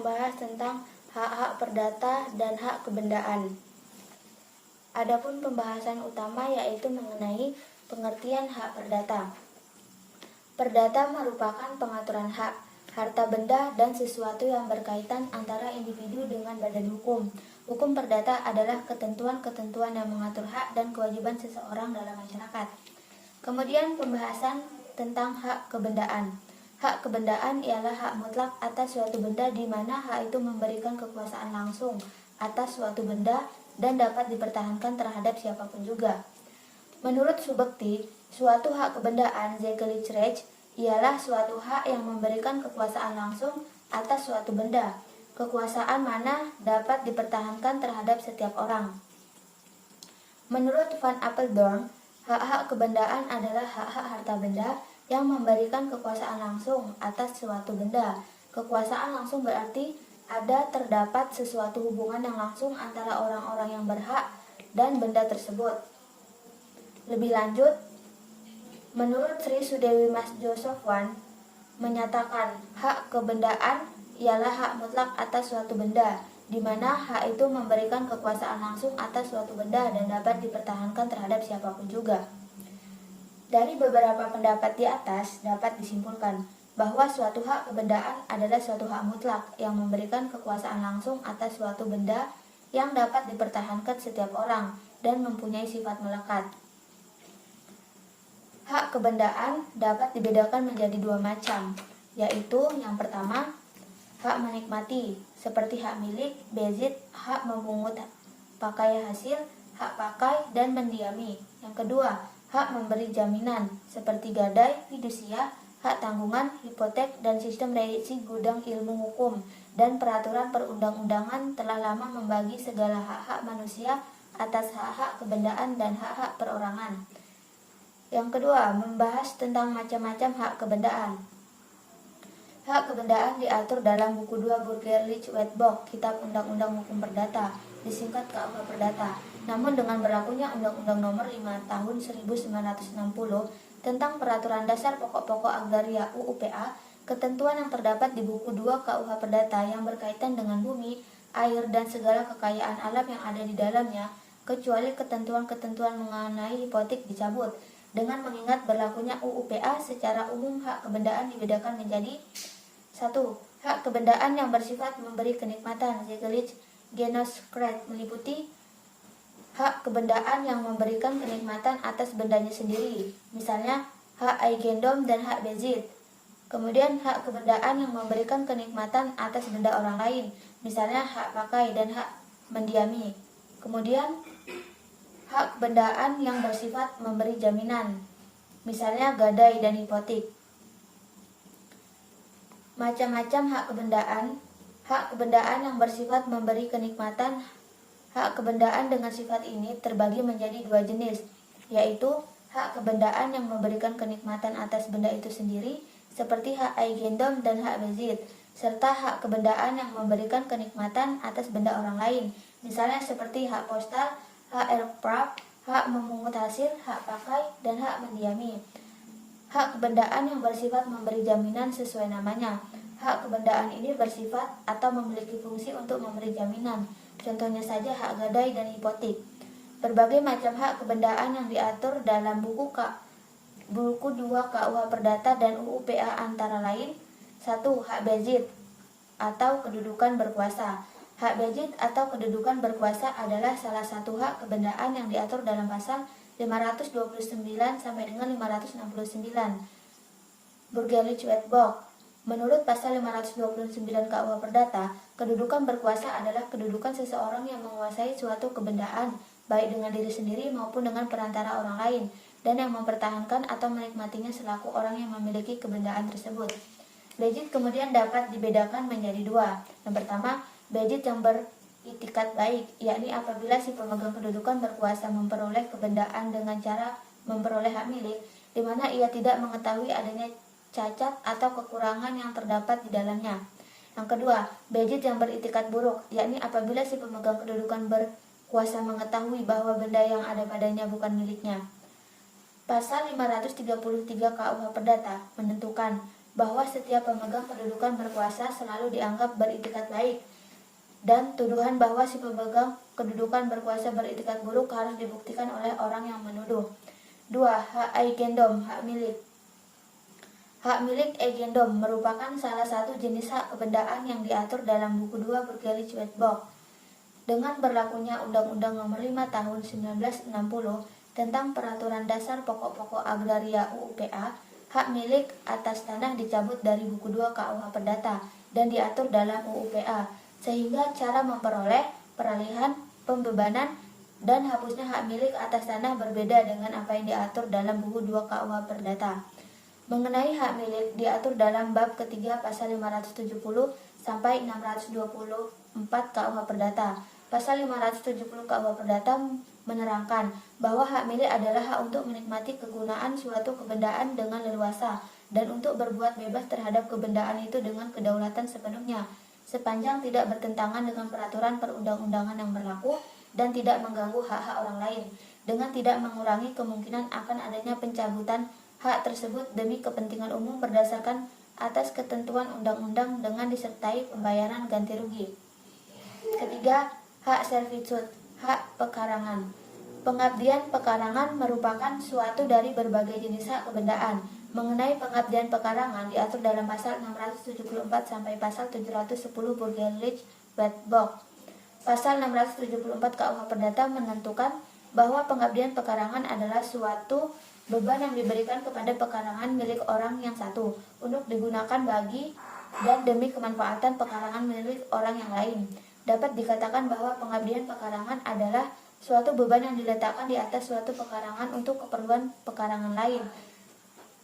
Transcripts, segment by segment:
membahas tentang hak-hak perdata dan hak kebendaan. Adapun pembahasan utama yaitu mengenai pengertian hak perdata. Perdata merupakan pengaturan hak, harta benda, dan sesuatu yang berkaitan antara individu dengan badan hukum. Hukum perdata adalah ketentuan-ketentuan yang mengatur hak dan kewajiban seseorang dalam masyarakat. Kemudian pembahasan tentang hak kebendaan. Hak kebendaan ialah hak mutlak atas suatu benda di mana hak itu memberikan kekuasaan langsung atas suatu benda dan dapat dipertahankan terhadap siapapun juga. Menurut Subekti, suatu hak kebendaan (Zeitgelich Recht) ialah suatu hak yang memberikan kekuasaan langsung atas suatu benda. Kekuasaan mana dapat dipertahankan terhadap setiap orang. Menurut Van Apeldoorn, hak-hak kebendaan adalah hak-hak harta benda yang memberikan kekuasaan langsung atas suatu benda. Kekuasaan langsung berarti terdapat sesuatu hubungan yang langsung antara orang-orang yang berhak dan benda tersebut. Lebih lanjut, menurut Sri Sudewi Mas Josofwan menyatakan hak kebendaan ialah hak mutlak atas suatu benda, di mana hak itu memberikan kekuasaan langsung atas suatu benda dan dapat dipertahankan terhadap siapapun juga. Dari beberapa pendapat di atas dapat disimpulkan bahwa suatu hak kebendaan adalah suatu hak mutlak yang memberikan kekuasaan langsung atas suatu benda yang dapat dipertahankan setiap orang dan mempunyai sifat melekat. Hak kebendaan dapat dibedakan menjadi dua macam, yaitu yang pertama, hak menikmati, seperti hak milik, bezit, hak memungut pakai hasil, hak pakai, dan mendiami. Yang kedua, hak memberi jaminan, seperti gadai, fidusia, hak tanggungan, hipotek, dan sistem reisi gudang ilmu hukum, dan peraturan perundang-undangan telah lama membagi segala hak-hak manusia atas hak-hak kebendaan dan hak-hak perorangan. Yang kedua, membahas tentang macam-macam hak kebendaan. Hak kebendaan diatur dalam buku 2 Burgerlich Wetboek, Kitab Undang-Undang Hukum Perdata, disingkat KUH Perdata. Namun dengan berlakunya Undang-Undang Nomor 5 Tahun 1960 tentang Peraturan Dasar Pokok-pokok Agraria UUPA, ketentuan yang terdapat di buku 2 KUH Perdata yang berkaitan dengan bumi, air, dan segala kekayaan alam yang ada di dalamnya, kecuali ketentuan-ketentuan mengenai hipotek dicabut. Dengan mengingat berlakunya UUPA, secara umum hak kebendaan dibedakan menjadi 1. Hak kebendaan yang bersifat memberi kenikmatan (Zeitgelich Genossensrecht) meliputi hak kebendaan yang memberikan kenikmatan atas bendanya sendiri, misalnya hak Eigendom dan hak Bezit. Kemudian hak kebendaan yang memberikan kenikmatan atas benda orang lain, misalnya hak pakai dan hak mendiami. Kemudian hak kebendaan yang bersifat memberi jaminan, misalnya gadai dan hipotek. Macam-macam hak kebendaan yang bersifat memberi kenikmatan. Hak kebendaan dengan sifat ini terbagi menjadi dua jenis, yaitu hak kebendaan yang memberikan kenikmatan atas benda itu sendiri, seperti hak Eigendom dan hak Bezit, serta hak kebendaan yang memberikan kenikmatan atas benda orang lain, misalnya seperti hak postal, hak erfpacht, hak memungut hasil, hak pakai, dan hak mendiami. Hak kebendaan yang bersifat memberi jaminan sesuai namanya. Hak kebendaan ini bersifat atau memiliki fungsi untuk memberi jaminan. Contohnya saja hak gadai dan hipotek. Berbagai macam hak kebendaan yang diatur dalam buku 2 KUH Perdata dan UUPA antara lain: 1. Hak bezit atau kedudukan berkuasa. Hak bezit atau kedudukan berkuasa adalah salah satu hak kebendaan yang diatur dalam pasal 529 sampai dengan 569 Burgerlich Wetboek. Menurut pasal 529 KUH Perdata, kedudukan berkuasa adalah kedudukan seseorang yang menguasai suatu kebendaan, baik dengan diri sendiri maupun dengan perantara orang lain, dan yang mempertahankan atau menikmatinya selaku orang yang memiliki kebendaan tersebut. Bezit kemudian dapat dibedakan menjadi dua. Yang pertama, bezit yang beritikat baik, yakni apabila si pemegang kedudukan berkuasa memperoleh kebendaan dengan cara memperoleh hak milik, di mana ia tidak mengetahui adanya cacat atau kekurangan yang terdapat di dalamnya. Yang kedua, bezit yang beritikat buruk, yakni apabila si pemegang kedudukan berkuasa mengetahui bahwa benda yang ada padanya bukan miliknya. Pasal 533 KUH Perdata menentukan bahwa setiap pemegang kedudukan berkuasa selalu dianggap beritikat baik, dan tuduhan bahwa si pemegang kedudukan berkuasa beritikat buruk harus dibuktikan oleh orang yang menuduh. 2. Hak eigendom, hak milik. Hak milik eigendom merupakan salah satu jenis hak kebendaan yang diatur dalam buku 2 Burgerlijk Wetboek. Dengan berlakunya Undang-Undang Nomor 5 Tahun 1960 tentang Peraturan Dasar Pokok-pokok Agraria UUPA, hak milik atas tanah dicabut dari buku 2 KUH Perdata dan diatur dalam UUPA, sehingga cara memperoleh, peralihan, pembebanan, dan hapusnya hak milik atas tanah berbeda dengan apa yang diatur dalam buku 2 KUH Perdata. Mengenai hak milik diatur dalam bab ketiga pasal 570 sampai 624 KUH Perdata. Pasal 570 KUH Perdata menerangkan bahwa hak milik adalah hak untuk menikmati kegunaan suatu kebendaan dengan leluasa dan untuk berbuat bebas terhadap kebendaan itu dengan kedaulatan sepenuhnya, sepanjang tidak bertentangan dengan peraturan perundang-undangan yang berlaku dan tidak mengganggu hak-hak orang lain, dengan tidak mengurangi kemungkinan akan adanya pencabutan hak tersebut demi kepentingan umum berdasarkan atas ketentuan undang-undang dengan disertai pembayaran ganti rugi. Ketiga, hak servitude, hak pekarangan. Pengabdian pekarangan merupakan suatu dari berbagai jenis hak kebendaan. Mengenai pengabdian pekarangan diatur dalam pasal 674 sampai pasal 710 Burgerlijk Wetboek. Pasal 674 KUH Perdata menentukan bahwa pengabdian pekarangan adalah suatu beban yang diberikan kepada pekarangan milik orang yang satu untuk digunakan bagi dan demi kemanfaatan pekarangan milik orang yang lain. Dapat dikatakan bahwa pengabdian pekarangan adalah suatu beban yang diletakkan di atas suatu pekarangan untuk keperluan pekarangan lain.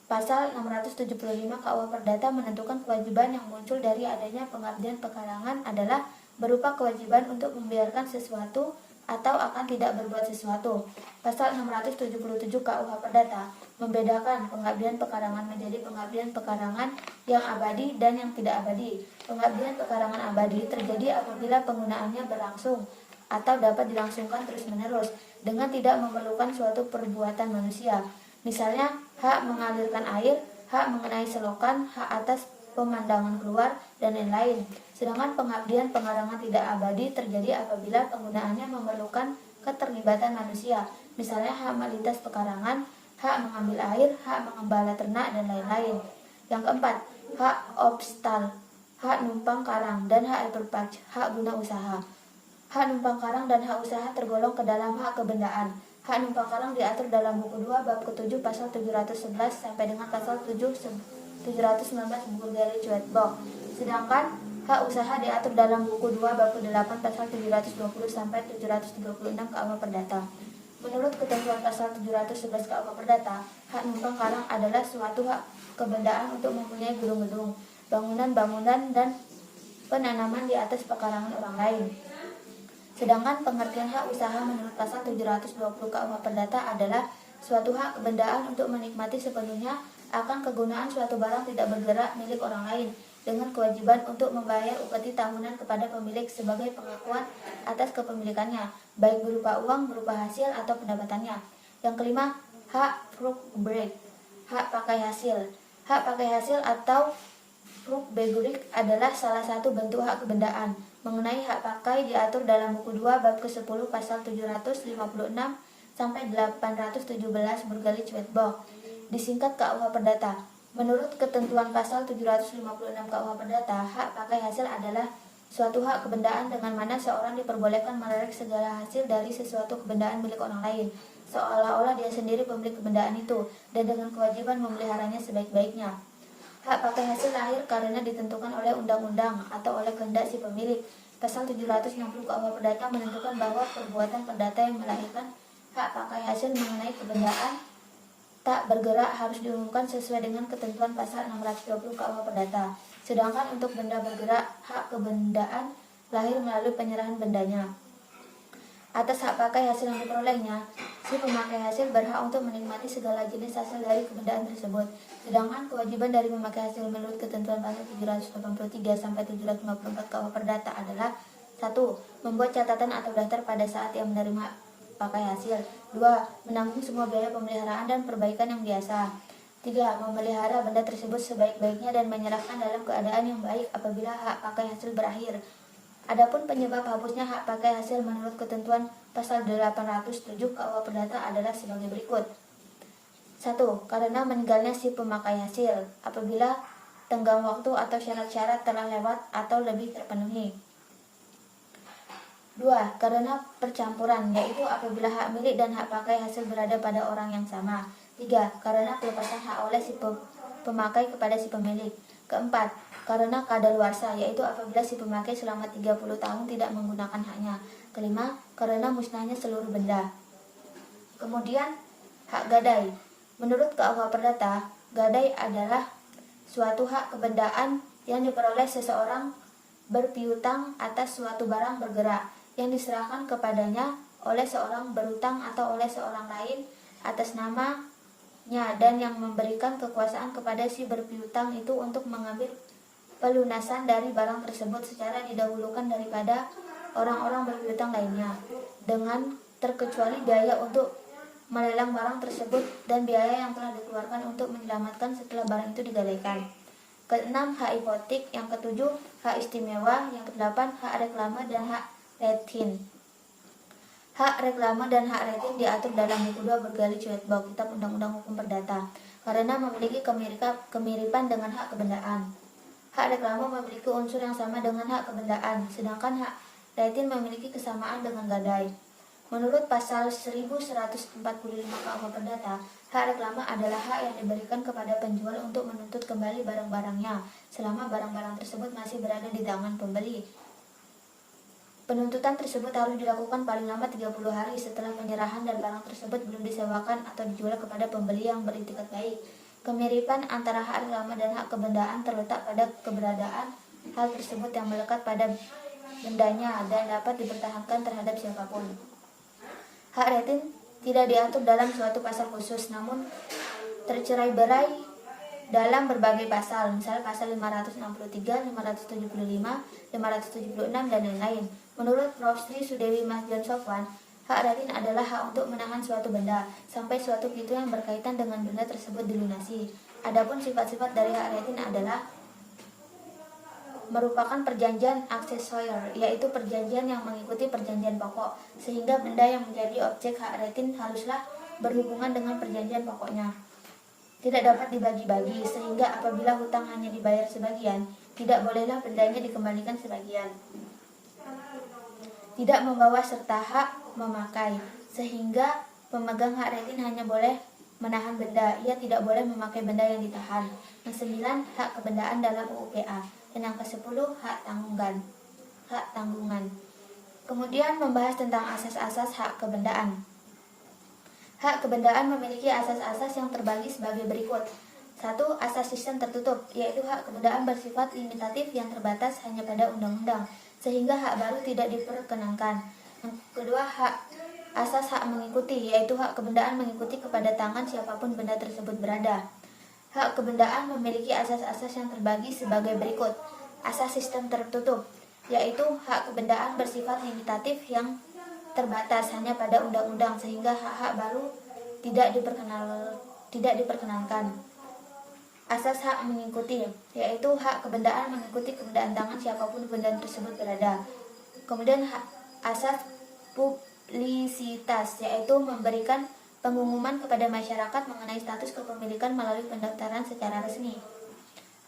Pasal 675 KUH Perdata menentukan kewajiban yang muncul dari adanya pengabdian pekarangan adalah berupa kewajiban untuk membiarkan sesuatu atau akan tidak berbuat sesuatu. Pasal 677 KUH Perdata membedakan pengabdian pekarangan menjadi pengabdian pekarangan yang abadi dan yang tidak abadi. Pengabdian pekarangan abadi terjadi apabila penggunaannya berlangsung atau dapat dilangsungkan terus-menerus dengan tidak memerlukan suatu perbuatan manusia. Misalnya, hak mengalirkan air, hak mengenai selokan, hak atas pemandangan keluar, dan lain-lain. Sedangkan pengabdian pekarangan tidak abadi terjadi apabila penggunaannya memerlukan keterlibatan manusia. Misalnya, hak melintas pekarangan, hak mengambil air, hak mengembala ternak, dan lain-lain. Yang keempat, hak obstal, hak numpang karang, dan hak eperpaj, hak guna usaha. Hak numpang karang dan hak usaha tergolong ke dalam hak kebendaan. Hak numpang karang diatur dalam buku 2 bab ke-7 pasal 711 sampai dengan pasal 719 buku Burgerlijk Wetboek. Sedangkan hak usaha diatur dalam buku 2 bab ke-8 pasal 720 sampai 736 KUH Perdata. Menurut ketentuan pasal 711 KUH Perdata, hak numpang karang adalah suatu hak kebendaan untuk mempunyai gedung-gedung, bangunan-bangunan, dan penanaman di atas pekarangan orang lain. Sedangkan pengertian hak usaha menurut pasal 720 KUH Perdata adalah suatu hak kebendaan untuk menikmati sepenuhnya akan kegunaan suatu barang tidak bergerak milik orang lain dengan kewajiban untuk membayar upeti tahunan kepada pemilik sebagai pengakuan atas kepemilikannya, baik berupa uang, berupa hasil, atau pendapatannya. Yang kelima, hak vruchtgebruik, hak pakai hasil. Hak pakai hasil atau vruchtgebruik adalah salah satu bentuk hak kebendaan. Mengenai hak pakai diatur dalam buku 2 bab ke-10 pasal 756 sampai 817 Burgerlijk Wetboek, disingkat KUH Perdata. Menurut ketentuan pasal 756 KUH Perdata, hak pakai hasil adalah suatu hak kebendaan dengan mana seorang diperbolehkan menarik segala hasil dari sesuatu kebendaan milik orang lain, seolah-olah dia sendiri pemilik kebendaan itu, dan dengan kewajiban memeliharanya sebaik-baiknya. Hak pakai hasil lahir karena ditentukan oleh undang-undang atau oleh kehendak si pemilik. Pasal 760 KUH Perdata menentukan bahwa perbuatan perdata yang melahirkan hak pakai hasil mengenai kebendaan tak bergerak harus diumumkan sesuai dengan ketentuan pasal 620 KUH Perdata. Sedangkan untuk benda bergerak, hak kebendaan lahir melalui penyerahan bendanya. Atas hak pakai hasil yang diperolehnya, si pemakai hasil berhak untuk menikmati segala jenis hasil dari kebendaan tersebut. Sedangkan kewajiban dari pemakai hasil menurut ketentuan pasal 783 sampai 754 KUH Perdata adalah 1. Membuat catatan atau daftar pada saat ia menerima pakai hasil. 2. Menanggung semua biaya pemeliharaan dan perbaikan yang biasa 3. Memelihara benda tersebut sebaik-baiknya dan menyerahkan dalam keadaan yang baik apabila hak pakai hasil berakhir. Adapun penyebab hapusnya hak pakai hasil menurut ketentuan pasal 807 KUH Perdata adalah sebagai berikut. 1. Karena meninggalnya si pemakai hasil apabila tenggang waktu atau syarat-syarat telah lewat atau lebih terpenuhi. 2. Karena percampuran, yaitu apabila hak milik dan hak pakai hasil berada pada orang yang sama. 3. Karena pelepasan hak oleh si pemakai kepada si pemilik. Keempat, karena kadaluarsa, yaitu apabila si pemakai selama 30 tahun tidak menggunakan haknya. Kelima, karena musnahnya seluruh benda. Kemudian, hak gadai. Menurut KUH Perdata, gadai adalah suatu hak kebendaan yang diperoleh seseorang berpiutang atas suatu barang bergerak yang diserahkan kepadanya oleh seorang berutang atau oleh seorang lain atas namanya dan yang memberikan kekuasaan kepada si berpiutang itu untuk mengambil pelunasan dari barang tersebut secara didahulukan daripada orang-orang berpiutang lainnya dengan terkecuali biaya untuk melelang barang tersebut dan biaya yang telah dikeluarkan untuk menyelamatkan setelah barang itu digadaikan. Keenam, hak hipotek. Yang ketujuh, hak istimewa. Yang kedelapan, hak reklame dan hak retin. Hak reklame dan hak retin diatur dalam buku 2 Bergali Cuetbau Kitab Undang-Undang Hukum Perdata karena memiliki kemiripan dengan hak kebendaan. Hak reklame memiliki unsur yang sama dengan hak kebendaan, sedangkan hak retin memiliki kesamaan dengan gadai. Menurut pasal 1145 KUH Perdata, hak reklame adalah hak yang diberikan kepada penjual untuk menuntut kembali barang-barangnya selama barang-barang tersebut masih berada di tangan pembeli. Penuntutan tersebut harus dilakukan paling lama 30 hari setelah penyerahan dan barang tersebut belum disewakan atau dijual kepada pembeli yang beritikat baik. Kemiripan antara hak reklame dan hak kebendaan terletak pada keberadaan hal tersebut yang melekat pada bendanya dan dapat dipertahankan terhadap siapapun. Hak retin tidak diatur dalam suatu pasal khusus, namun tercerai-berai dalam berbagai pasal, misalnya pasal 563, 575, 576, dan lain-lain. Menurut Prof. Sri Sudewi Mahjon Sofwan, hak retin adalah hak untuk menahan suatu benda sampai suatu pintu yang berkaitan dengan benda tersebut dilunasi. Adapun sifat-sifat dari hak retin adalah merupakan perjanjian aksesorial, yaitu perjanjian yang mengikuti perjanjian pokok, sehingga benda yang menjadi objek hak retin haruslah berhubungan dengan perjanjian pokoknya. Tidak dapat dibagi-bagi, sehingga apabila hutang hanya dibayar sebagian, tidak bolehlah bendanya dikembalikan sebagian. Tidak membawa serta hak memakai, sehingga pemegang hak retin hanya boleh menahan benda, ia tidak boleh memakai benda yang ditahan. Yang 9, hak kebendaan dalam UU-PA. Dan yang ke-10, hak tanggungan. Kemudian membahas tentang asas-asas hak kebendaan. Hak kebendaan memiliki asas-asas yang terbagi sebagai berikut. 1. Asas sistem tertutup, yaitu hak kebendaan bersifat limitatif yang terbatas hanya pada undang-undang, sehingga hak baru tidak diperkenankan. Yang kedua, asas hak mengikuti, yaitu hak kebendaan mengikuti kepada tangan siapapun benda tersebut berada. Hak kebendaan memiliki asas-asas yang terbagi sebagai berikut. Asas sistem tertutup, yaitu hak kebendaan bersifat limitatif yang terbatas hanya pada undang-undang, sehingga hak-hak baru tidak diperkenankan. Asas hak mengikuti, yaitu hak kebendaan mengikuti kebendaan tangan siapapun benda tersebut berada. Kemudian asas publisitas, yaitu memberikan pengumuman kepada masyarakat mengenai status kepemilikan melalui pendaftaran secara resmi.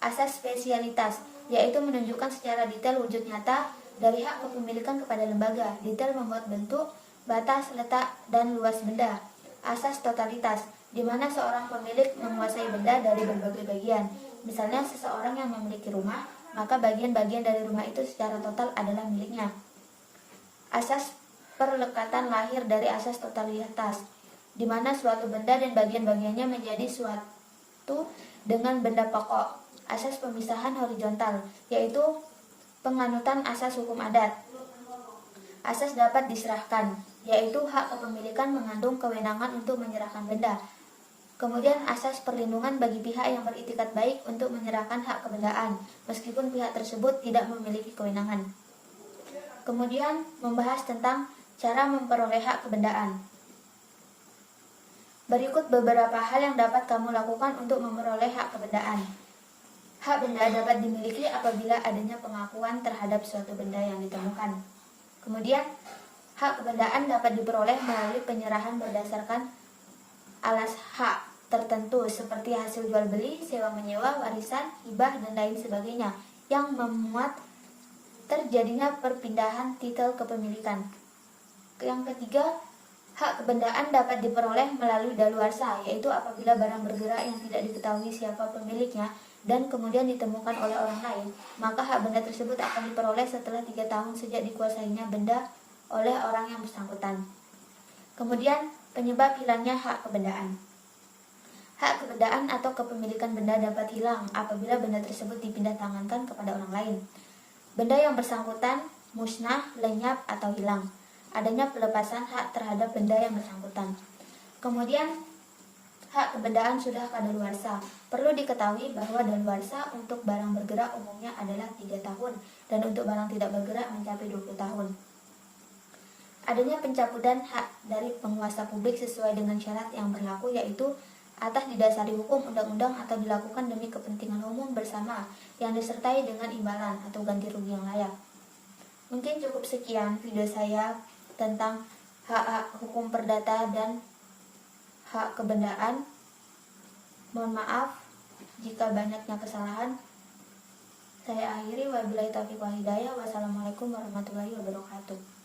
Asas spesialitas, yaitu menunjukkan secara detail wujud nyata dari hak kepemilikan kepada lembaga, detail membuat bentuk, batas, letak, dan luas benda. Asas totalitas, di mana seorang pemilik menguasai benda dari berbagai bagian. Misalnya seseorang yang memiliki rumah, maka bagian-bagian dari rumah itu secara total adalah miliknya. Asas perlekatan lahir dari asas totalitas, di mana suatu benda dan bagian-bagiannya menjadi suatu dengan benda pokok. Asas pemisahan horizontal, yaitu penganutan asas hukum adat. Asas dapat diserahkan, yaitu hak kepemilikan mengandung kewenangan untuk menyerahkan benda. Kemudian asas perlindungan bagi pihak yang beritikat baik untuk menyerahkan hak kebendaan, meskipun pihak tersebut tidak memiliki kewenangan. Kemudian membahas tentang cara memperoleh hak kebendaan. Berikut beberapa hal yang dapat kamu lakukan untuk memperoleh hak kebendaan. Hak benda dapat dimiliki apabila adanya pengakuan terhadap suatu benda yang ditemukan. Kemudian, hak kebendaan dapat diperoleh melalui penyerahan berdasarkan alas hak tertentu seperti hasil jual beli, sewa menyewa, warisan, hibah, dan lain sebagainya yang memuat terjadinya perpindahan titel kepemilikan. Yang ketiga, hak kebendaan dapat diperoleh melalui daluarsa, yaitu apabila barang bergerak yang tidak diketahui siapa pemiliknya dan kemudian ditemukan oleh orang lain, maka hak benda tersebut akan diperoleh setelah 3 tahun sejak dikuasainya benda oleh orang yang bersangkutan. Kemudian, penyebab hilangnya hak kebendaan. Hak kebendaan atau kepemilikan benda dapat hilang apabila benda tersebut dipindah tangankan kepada orang lain. Benda yang bersangkutan musnah, lenyap, atau hilang. Adanya pelepasan hak terhadap benda yang bersangkutan. Kemudian, hak kebendaan sudah kadaluarsa. Perlu diketahui bahwa daluarsa untuk barang bergerak umumnya adalah 3 tahun dan untuk barang tidak bergerak mencapai 20 tahun. Adanya pencabutan hak dari penguasa publik sesuai dengan syarat yang berlaku, yaitu atas didasari hukum, undang-undang, atau dilakukan demi kepentingan umum bersama yang disertai dengan imbalan atau ganti rugi yang layak. Mungkin cukup sekian video saya tentang hak-hak hukum perdata dan hak kebendaan. Mohon maaf jika banyaknya kesalahan. Saya akhiri, wabillahi taufiq wal hidayah. Wassalamualaikum warahmatullahi wabarakatuh.